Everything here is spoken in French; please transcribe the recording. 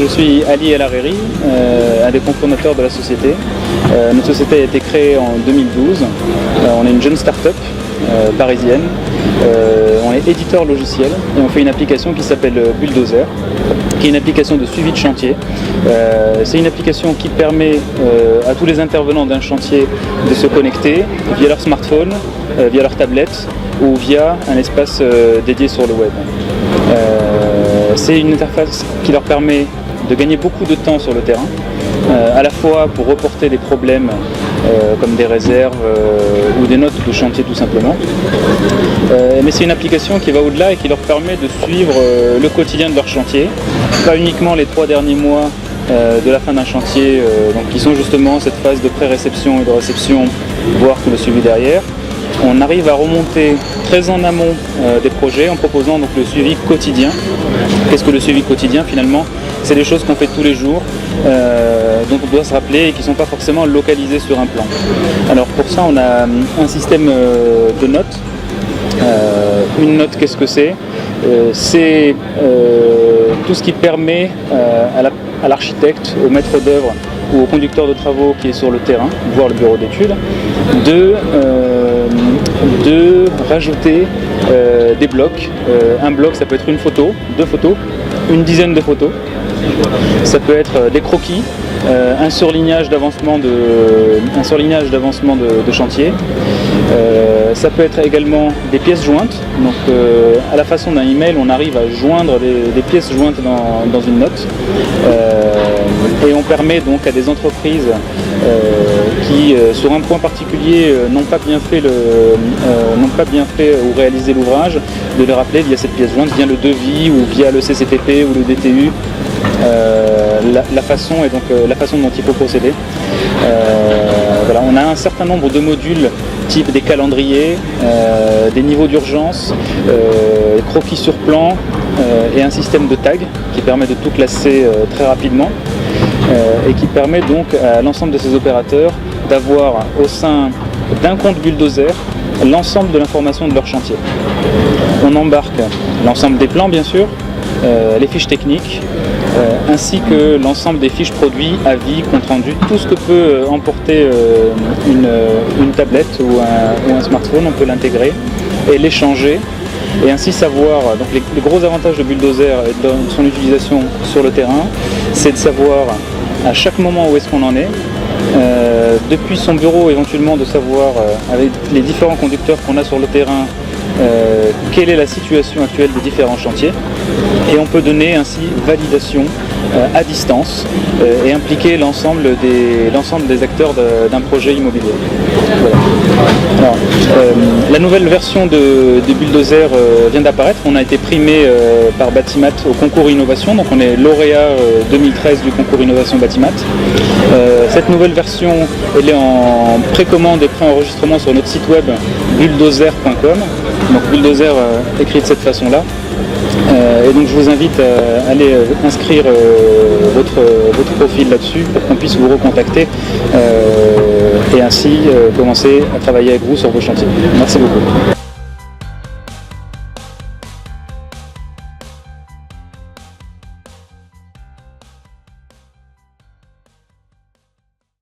je suis Ali El Hariri, un des cofondateurs de la société. Notre société a été créée en 2012. On est une jeune start-up parisienne. On est éditeur logiciel et on fait une application qui s'appelle Bulldozer, qui est une application de suivi de chantier. C'est une application qui permet à tous les intervenants d'un chantier de se connecter via leur smartphone, via leur tablette ou via un espace dédié sur le web. C'est une interface qui leur permet de gagner beaucoup de temps sur le terrain, à la fois pour reporter des problèmes comme des réserves ou des notes de chantier tout simplement. Mais c'est une application qui va au-delà et qui leur permet de suivre le quotidien de leur chantier, pas uniquement les 3 derniers mois de la fin d'un chantier, donc qui sont justement cette phase de pré-réception et de réception, voire tout le suivi derrière. On arrive à remonter très en amont des projets en proposant donc le suivi quotidien. Qu'est-ce que le suivi quotidien finalement? C'est des choses qu'on fait tous les jours, dont on doit se rappeler et qui ne sont pas forcément localisées sur un plan. Alors pour ça on a un système de notes. Une note, qu'est-ce que c'est? C'est tout ce qui permet à l'architecte, au maître d'œuvre ou au conducteur de travaux qui est sur le terrain, voire le bureau d'études, de rajouter des blocs. Un bloc, ça peut être une photo, 2 photos, une dizaine de photos. Ça peut être des croquis, un surlignage d'avancement de chantier. Ça peut être également des pièces jointes. Donc à la façon d'un email, on arrive à joindre des pièces jointes dans une note. Et on permet donc à des entreprises qui, sur un point particulier, n'ont pas bien fait ou réalisé l'ouvrage, de les rappeler via cette pièce jointe, via le devis ou via le CCTP ou le DTU. La façon dont il faut procéder. Voilà, on a un certain nombre de modules type des calendriers, des niveaux d'urgence, croquis sur plan et un système de tag qui permet de tout classer très rapidement et qui permet donc à l'ensemble de ces opérateurs d'avoir au sein d'un compte Bulldozer l'ensemble de l'information de leur chantier. On embarque l'ensemble des plans bien sûr, les fiches techniques, ainsi que l'ensemble des fiches produits, avis, compte rendu, tout ce que peut emporter une tablette ou un smartphone, on peut l'intégrer et l'échanger et ainsi savoir. Donc les gros avantages de Bulldozer et de son utilisation sur le terrain, c'est de savoir à chaque moment où est-ce qu'on en est, depuis son bureau éventuellement de savoir avec les différents conducteurs qu'on a sur le terrain quelle est la situation actuelle des différents chantiers et on peut donner ainsi validation à distance et impliquer l'ensemble des acteurs d'un projet immobilier. Voilà. Alors, la nouvelle version de Bulldozer vient d'apparaître. On a été primé par Batimat au concours Innovation, donc on est lauréat 2013 du concours Innovation Batimat. Cette nouvelle version elle est en précommande et pré-enregistrement sur notre site web bulldozer.com. Donc Bulldozer écrit de cette façon-là. Et donc je vous invite à aller inscrire votre profil là-dessus pour qu'on puisse vous recontacter et ainsi commencer à travailler avec vous sur vos chantiers. Merci beaucoup.